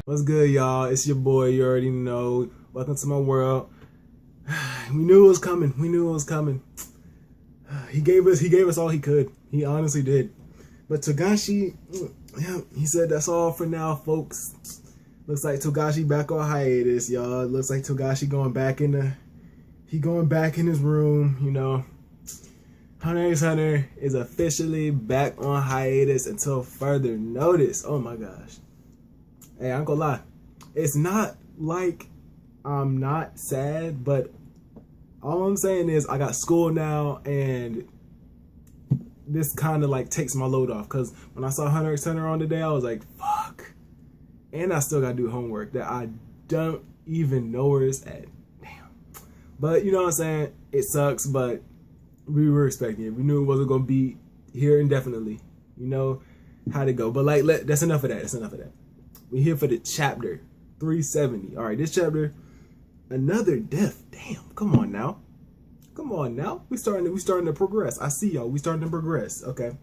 What's good, y'all? It's your boy. You already know. Welcome to my world. We knew it was coming. We knew it was coming. He gave us all he could. He honestly did. But Togashi, yeah, he said that's all for now, folks. Looks like Togashi back on hiatus, y'all. Looks like Togashi going back in his room. Hunter x Hunter is officially back on hiatus until further notice. Oh my gosh. Hey, I'm gonna lie. It's not like I'm not sad, but all I'm saying is I got school now, and this kind of like takes my load off. Cause when I saw Hunter x Hunter on today, I was like, fuck. And I still gotta do homework that I don't even know where it's at. Damn. But you know what I'm saying? It sucks, but we were expecting it. We knew it wasn't gonna be here indefinitely. You know how to go. But that's enough of that. That's enough of that. We're here for the chapter 370. All right, this chapter, another death. Damn, come on now. Come on now. We starting to progress. I see y'all. We starting to progress. Okay.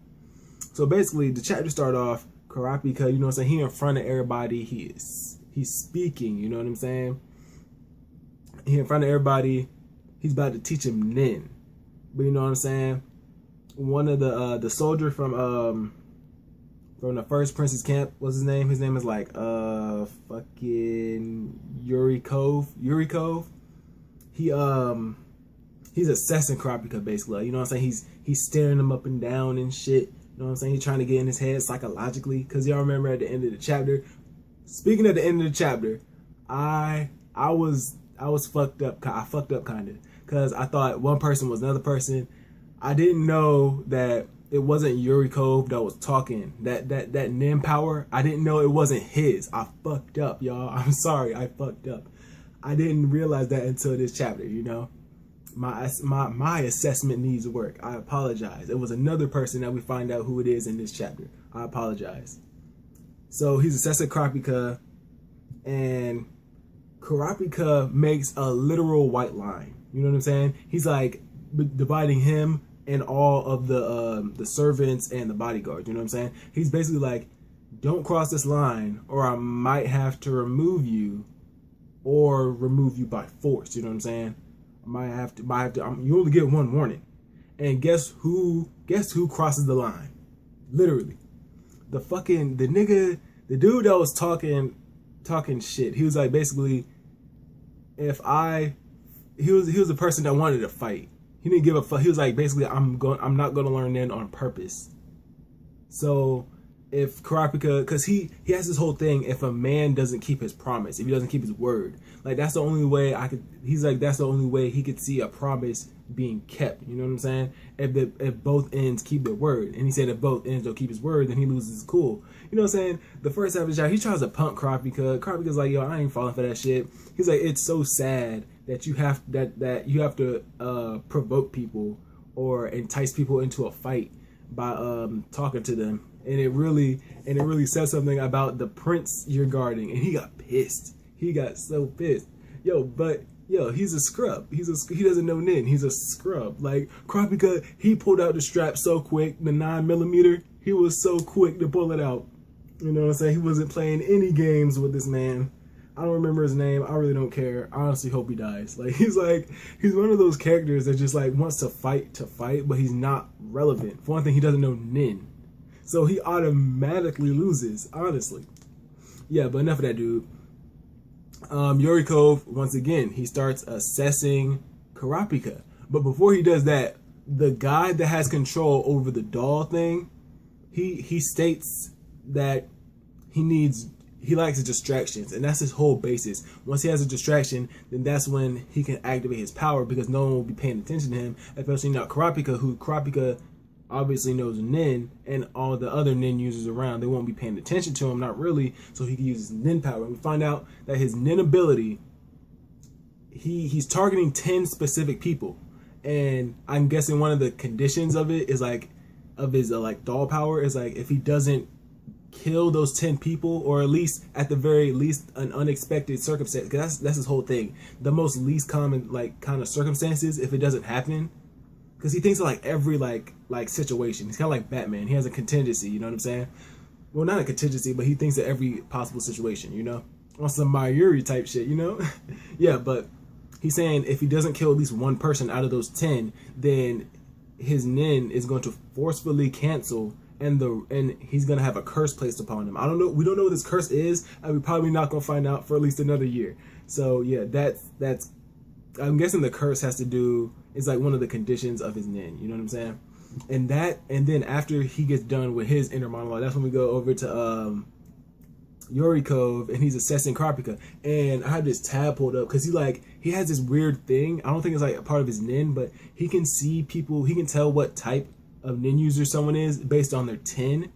So basically, the chapter start off, Kurapika, you know what I'm saying? He in front of everybody. He's speaking, you know what I'm saying? He in front of everybody. He's about to teach him Nin. But you know what I'm saying? One of the soldier from the first Prince's camp, what's his name? His name is like fucking Yuri Cove. Yuri Cove. He's assessing Kurapika basically. You know what I'm saying? He's staring him up and down and shit. You know what I'm saying? He's trying to get in his head psychologically. Cause y'all remember at the end of the chapter. Speaking at the end of the chapter, I was fucked up. I fucked up kind of. Cause I thought one person was another person. I didn't know that it wasn't Yuri Cove that was talking. That Nin power, I didn't know it wasn't his. I fucked up, y'all. I'm sorry, I fucked up. I didn't realize that until this chapter, you know. My assessment needs work. I apologize. It was another person that we find out who it is in this chapter. I apologize. So he's assessing Kurapika, and Kurapika makes a literal white line. You know what I'm saying? He's like dividing him and all of the servants and the bodyguards. You know what I'm saying? He's basically like, don't cross this line, or I might have to remove you, or remove you by force. You know what I'm saying? I might have to. You only get one warning, and guess who crosses the line? Literally, the dude that was talking shit. He was like basically, he was a person that wanted to fight. He didn't give a fuck. He was like, basically, I'm not gonna learn Nin on purpose. So if Kurapika, because he has this whole thing, if a man doesn't keep his promise, if he doesn't keep his word, like that's the only way that's the only way he could see a promise being kept. You know what I'm saying? If both ends keep their word, and he said if both ends don't keep his word, then he loses his cool. You know what I'm saying? The first half of the shot, he tries to punk Kurapika. Kurapika's like, yo, I ain't falling for that shit. He's like, it's so sad that you have to provoke people or entice people into a fight by talking to them, and it really says something about the prince you're guarding. And he got pissed. He got so pissed. He's a scrub. He doesn't know Nin. He's a scrub. Like Kurapika, he pulled out the strap so quick. The 9mm, he was so quick to pull it out. You know what I'm saying? He wasn't playing any games with this man. I don't remember his name. I really don't care. I honestly hope he dies. He's one of those characters that just wants to fight, but he's not relevant. For one thing, he doesn't know Nin. So he automatically loses, honestly. Yeah, but enough of that dude. Yuri Cove, once again, he starts assessing Kurapika. But before he does that, the guy that has control over the doll thing, he states that he likes distractions, and that's his whole basis. Once he has a distraction, then that's when he can activate his power, because no one will be paying attention to him, especially not Kurapika, who Kurapika obviously knows Nin, and all the other Nin users around, they won't be paying attention to him, not really, so he can use his Nin power. And we find out that his Nin ability, he's targeting 10 specific people, and I'm guessing one of the conditions of it is of his doll power is if he doesn't kill those 10 people, or at least at the very least an unexpected circumstance, because that's his whole thing, the most least common kind of circumstances, if it doesn't happen, because he thinks of every situation. He's kind of like Batman. He has a contingency, you know what I'm saying? Well, not a contingency, but he thinks of every possible situation, you know? on some Mayuri type shit, you know? Yeah, but he's saying if he doesn't kill at least one person out of those 10, then his nin is going to forcefully cancel, and he's gonna have a curse placed upon him. I don't know. We don't know what this curse is, and we're probably not gonna find out for at least another year. So yeah, that's. I'm guessing the curse has to do is like one of the conditions of his nin. You know what I'm saying? And then after he gets done with his inner monologue, that's when we go over to Yorikov, and he's assessing Karpika. And I have this tab pulled up because he has this weird thing. I don't think it's like a part of his nin, but he can see people. He can tell what type of nin user someone is based on their 10,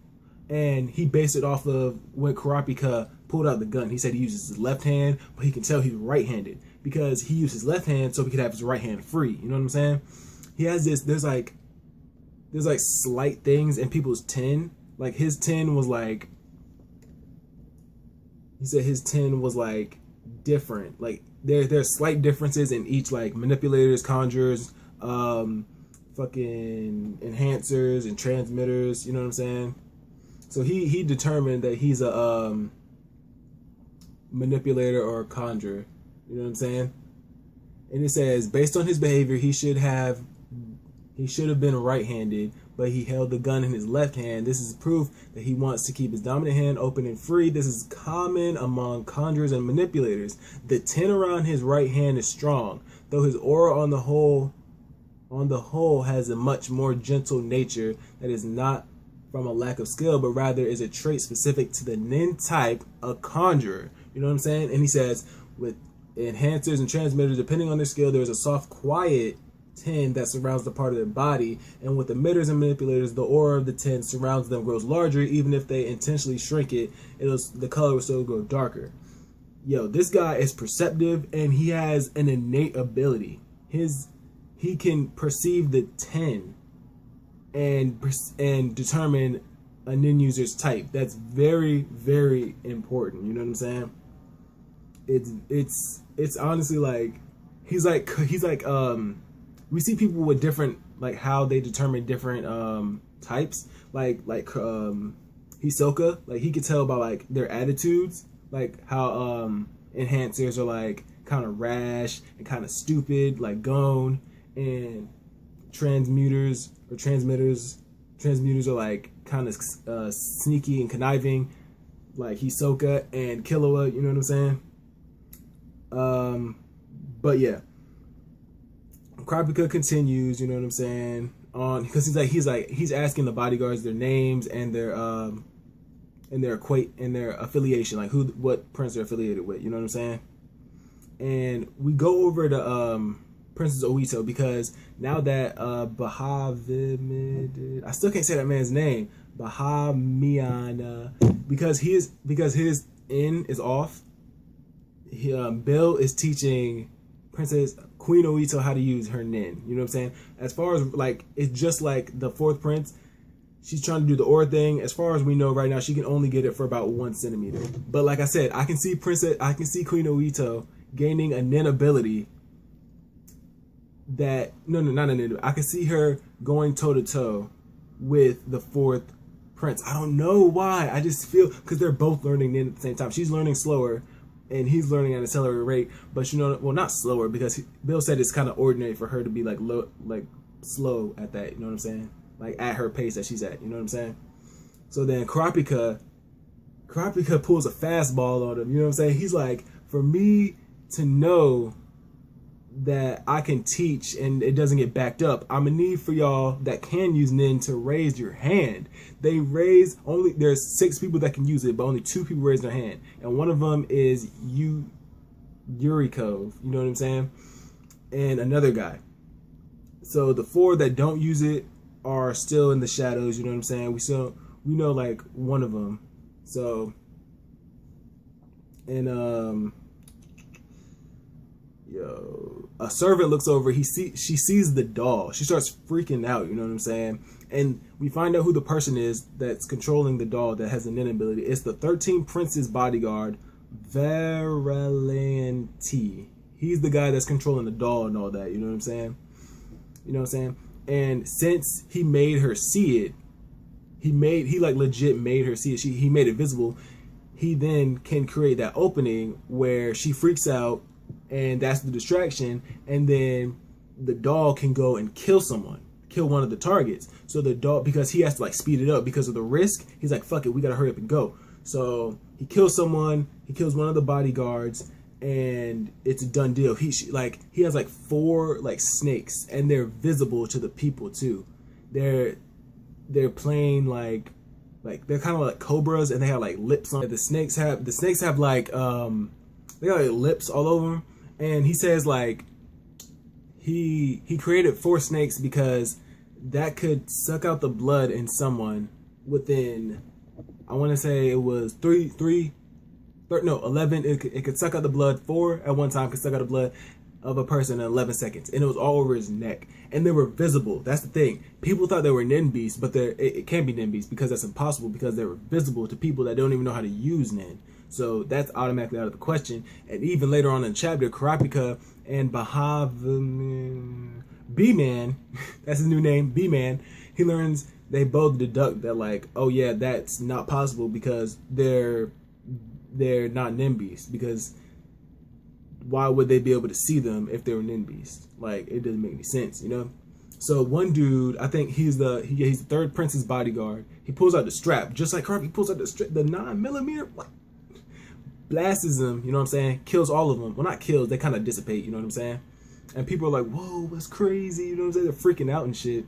and he based it off of when Karapika pulled out the gun. He said he uses his left hand, but he can tell he's right-handed because he used his left hand so he could have his right hand free. You know what I'm saying? He has this. There's like slight things in people's 10. Like his 10 was like. He said his 10 was like different. Like there's slight differences in each, like manipulators, conjurers, fucking enhancers and transmitters, you know what I'm saying? So he determined that he's a manipulator or a conjurer, you know what I'm saying? And it says based on his behavior, he should have been right-handed, but he held the gun in his left hand. This is proof that he wants to keep his dominant hand open and free. This is common among conjurers and manipulators. The 10 around his right hand is strong, though his aura on the whole has a much more gentle nature that is not from a lack of skill, but rather is a trait specific to the nin type, a conjurer. You know what I'm saying? And he says with enhancers and transmitters, depending on their skill, there's a soft, quiet 10 that surrounds the part of their body, and with emitters and manipulators, the aura of the 10 surrounds them grows larger. Even if they intentionally shrink it, the color will still grow darker. Yo, this guy is perceptive, and he has an innate ability. He can perceive the 10 and determine a nin user's type. That's very, very important. You know what I'm saying? It's honestly like he's like we see people with different, like how they determine different types. Like Hisoka, like he could tell by like their attitudes, like how enhancers are like kind of rash and kind of stupid, like Gon, and transmitters are like kind of sneaky and conniving, like Hisoka and Killua. You know what I'm saying? But yeah, Karpika continues. You know what I'm saying? On because he's asking the bodyguards their names and their affiliation, like what prince they're affiliated with. You know what I'm saying? And we go over to Princess Oito, because now that Bahamid, I still can't say that man's name, Bahamiana, because his N is off. Bill is teaching Princess Queen Oito how to use her nin. You know what I'm saying? As far as like, it's just like the fourth prince. She's trying to do the aura thing. As far as we know right now, she can only get it for about 1 centimeter. But like I said, I can see Queen Oito gaining a nin ability that not a nin. I can see her going toe to toe with the fourth prince. I don't know why. I just feel because they're both learning nin at the same time. She's learning slower, and he's learning at an accelerated rate. But you know, well, not slower, because Bill said it's kind of ordinary for her to be like low, like slow at that. You know what I'm saying? Like at her pace that she's at. You know what I'm saying? So then Karapika pulls a fastball on him. You know what I'm saying? He's like, for me to know that I can teach and it doesn't get backed up, I'm gonna need for y'all that can use nin to raise your hand. There's 6 people that can use it, but only 2 people raise their hand, and one of them is Yurikov, you know what I'm saying, and another guy. So the 4 that don't use it are still in the shadows. You know what I'm saying? We know like one of them. So, and a servant looks over. She sees the doll. She starts freaking out. You know what I'm saying? And we find out who the person is that's controlling the doll that has the nin ability. It's the 13th Prince's bodyguard, Varanti. He's the guy that's controlling the doll and all that. You know what I'm saying? You know what I'm saying? And since he made her see it, he like legit made her see it. He made it visible. he then can create that opening where she freaks out, and that's the distraction, and then the dog can go and kill someone, kill one of the targets. So the dog, because he has to like speed it up because of the risk, he's like, fuck it, we gotta hurry up and go. So he kills someone, he kills one of the bodyguards, and it's a done deal. He has like 4 like snakes, and they're visible to the people too. They're plain like they're kind of like cobras, and they have like lips on. The snakes have like they got like lips all over them. And he says like he created 4 snakes because that could suck out the blood in someone within, I want to say it was 11. It could suck out the blood. 4 at one time could suck out the blood of a person in 11 seconds, and it was all over his neck, and they were visible. That's the thing. People thought they were nin beasts, but it can't be nin beasts because that's impossible, because they were visible to people that don't even know how to use nin. So that's automatically out of the question. And even later on in the chapter, Kurapika and B-Man, that's his new name, B-Man, he learns, they both deduct that like, oh yeah, that's not possible because they're not nin beasts, because why would they be able to see them if they were nin beasts? Like, it doesn't make any sense, you know? So one dude, I think he's the 3rd prince's bodyguard. He pulls out the strap, just like Kurapika. He pulls out the 9mm, blasts him, you know what I'm saying? Kills all of them. Well, not kills, they kind of dissipate, you know what I'm saying? And people are like, whoa, that's crazy, you know what I'm saying? They're freaking out and shit.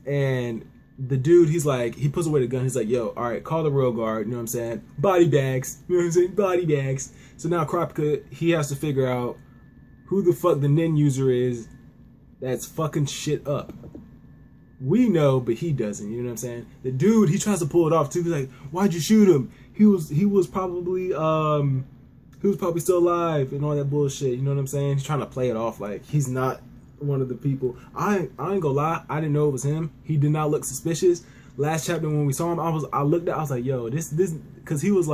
And the dude, he's like, he puts away the gun. He's like, yo, all right, call the real guard. You know what I'm saying? Body bags. You know what I'm saying? Body bags. So now Kurapika, he has to figure out who the fuck the nin user is that's fucking shit up. We know, but he doesn't. You know what I'm saying? The dude, he tries to pull it off too. He's like, why'd you shoot him? He was probably still alive and all that bullshit. You know what I'm saying? He's trying to play it off like he's not one of the people. I ain't gonna lie, I didn't know it was him. He did not look suspicious. Last chapter when we saw him, I looked at, I was like, yo, this, because he was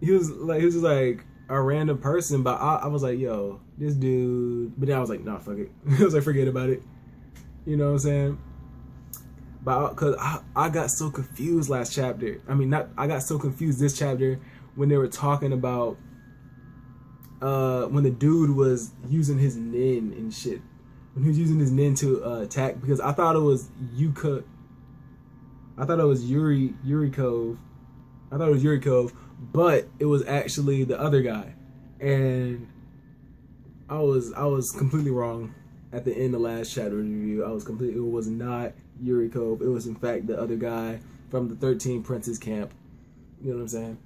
just like a random person, but I was like, yo, this dude. But then I was like, nah, fuck it. I was like, forget about it. You know what I'm saying? But because I got so confused last chapter. I mean, I got so confused this chapter when they were talking about when the dude was using his nin and shit. When he was using his nin to attack, because I thought it was Yurikov. I thought it was Yurikov, but it was actually the other guy. And I was completely wrong at the end of last chapter review. It was not Yurikov. It was in fact the other guy from the 13 Princes camp. You know what I'm saying?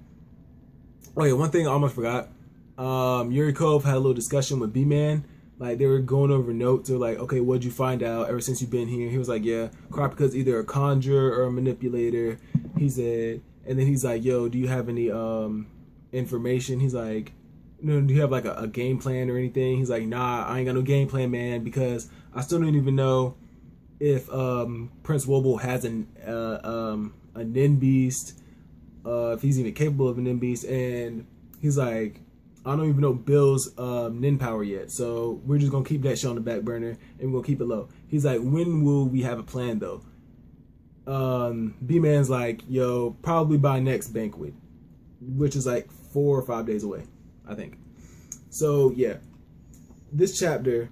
Oh yeah, one thing I almost forgot. Yurikov had a little discussion with B-Man. Like, they were going over notes. They're like, okay, what'd you find out ever since you've been here? He was like, yeah, Kurapika's either a conjurer or a manipulator. He said, and then he's like, yo, do you have any information? He's like, no, do you have like a game plan or anything? He's like, nah, I ain't got no game plan, man, because I still don't even know if Prince Wobble has a nin beast, if he's even capable of a nin beast. And he's like, I don't even know Bill's nin power yet, so we're just gonna keep that shit on the back burner and we're gonna keep it low. He's like, when will we have a plan though? B-Man's like, yo, probably by next banquet, which is like 4 or 5 days away, I think. So yeah, this chapter,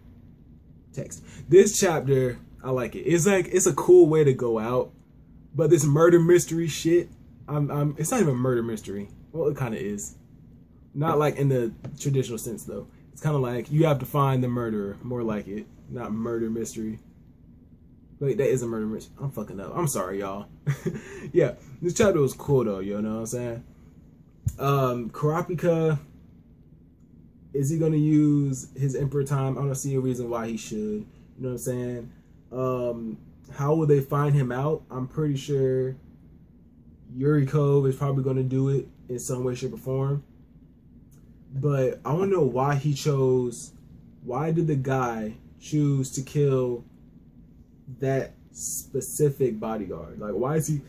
I like it. It's like, it's a cool way to go out, but this murder mystery shit, it's not even a murder mystery. Well, it kind of is. Not like in the traditional sense though. It's kind of like you have to find the murderer, more like it, not murder mystery. Wait, that is a murder mystery. I'm fucking up. I'm sorry, y'all. Yeah, this chapter was cool though. You know what I'm saying? Kurapika, is he gonna use his Emperor time? I don't see a reason why he should. You know what I'm saying? How will they find him out? I'm pretty sure Yurikov is probably gonna do it in some way, shape, or form. But I want to know why why did the guy choose to kill that specific bodyguard? Like, why is he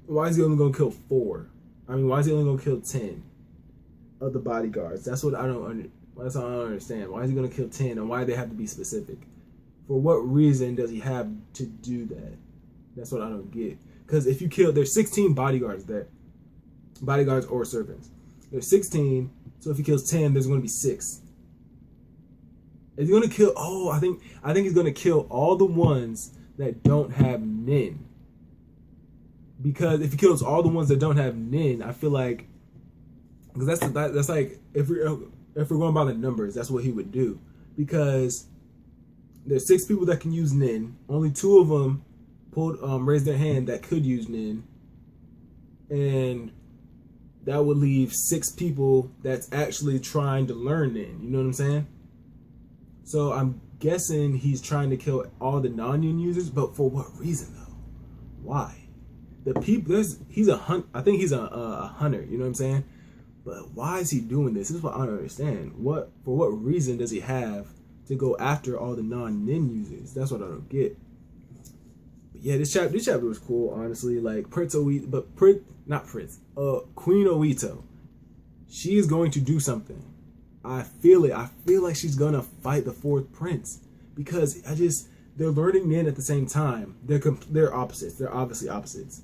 only going to kill 4? I mean, why is he only going to kill 10 of the bodyguards? That's what I don't understand. Why is he going to kill 10, and why do they have to be specific? For what reason does he have to do that? That's what I don't get. Because if you kill, there's 16 bodyguards there. bodyguards or servants. There's 16, so if he kills 10, there's going to be 6. Is he going to kill? Oh, I think he's going to kill all the ones that don't have Nin. Because if he kills all the ones that don't have Nin, I feel like, because that's like if we're going by the numbers, that's what he would do. Because there's 6 people that can use Nin. Only 2 of them raised their hand that could use Nin, and that would leave 6 people that's actually trying to learn Nin. You know what I'm saying? So I'm guessing he's trying to kill all the non-Nin users, but for what reason though? Why? The people, he's a hunt. I think he's a hunter. You know what I'm saying? But why is he doing this? This is what I don't understand. For what reason does he have to go after all the non-Nin users? That's what I don't get. But yeah, this chapter was cool, honestly. Like Queen Oito, she is going to do something. I feel it. I feel like she's gonna fight the 4th prince, because they're learning Nin at the same time. They're opposites. They're obviously opposites.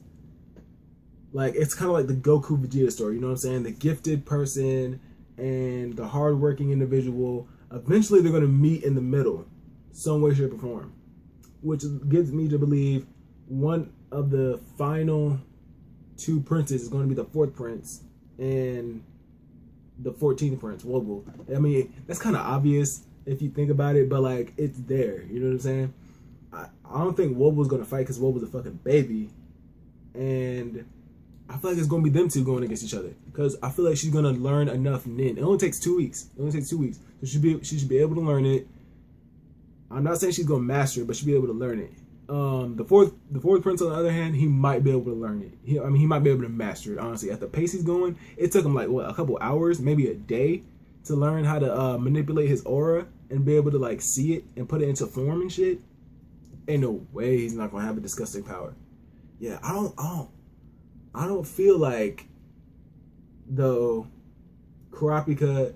Like, it's kind of like the Goku Vegeta story, you know what I'm saying? The gifted person and the hardworking individual, eventually they're going to meet in the middle, some way, shape, or form. Which gives me to believe one of the final 2 princes is going to be the 4th prince and the 14th prince, Wobble. I mean, that's kind of obvious if you think about it, but like, it's there, you know what I'm saying? I don't think Wobble's going to fight because Wobble's a fucking baby. And I feel like it's going to be them 2 going against each other, because I feel like she's going to learn enough Nin. It only takes 2 weeks. So she should be able to learn it. I'm not saying she's going to master it, but she'll be able to learn it. The fourth prince, on the other hand, he might be able to learn it. He might be able to master it, honestly. At the pace he's going, it took him like, what, a couple hours, maybe a day to learn how to manipulate his aura and be able to like see it and put it into form and shit. Ain't no way he's not going to have a disgusting power. Yeah, I don't feel like, though, Kurapika,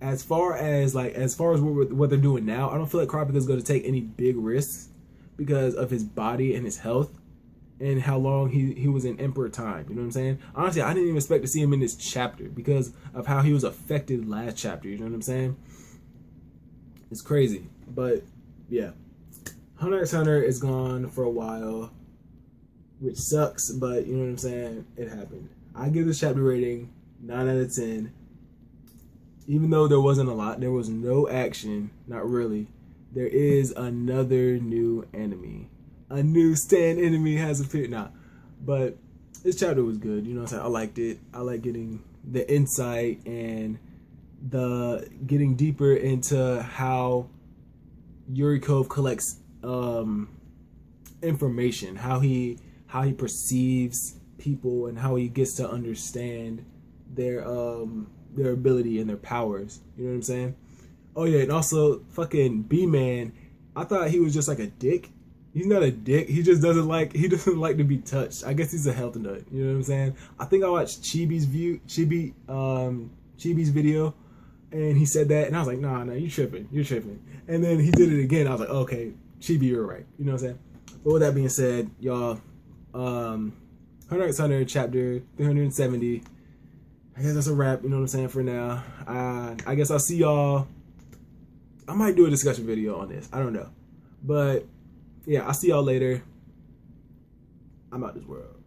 as far as what they're doing now, I don't feel like Kurapika is going to take any big risks because of his body and his health and how long he was in Emperor time. You know what I'm saying? Honestly, I didn't even expect to see him in this chapter because of how he was affected last chapter. You know what I'm saying? It's crazy. But, yeah. Hunter x Hunter is gone for a while, which sucks, but you know what I'm saying? It happened. I give this chapter rating 9 out of 10. Even though there wasn't a lot, there was no action, not really. There is another new enemy. A new stand enemy has appeared. Nah, but this chapter was good. You know what I'm saying? I liked it. I like getting the insight and the getting deeper into how Yurikov collects information, how he perceives people, and how he gets to understand their ability and their powers. You know what I'm saying? Oh yeah, and also fucking B-Man, I thought he was just like a dick. He's not a dick. He just doesn't like to be touched. I guess he's a health nut. You know what I'm saying? I think I watched Chibi's video, and he said that, and I was like, nah, you tripping. And then he did it again. I was like, okay, Chibi, you're right. You know what I'm saying? But with that being said, y'all, Hunter x Hunter chapter 370. I guess that's a wrap. You know what I'm saying? For now, I guess I'll see y'all. I might do a discussion video on this. I don't know, but yeah, I'll see y'all later. I'm out this world.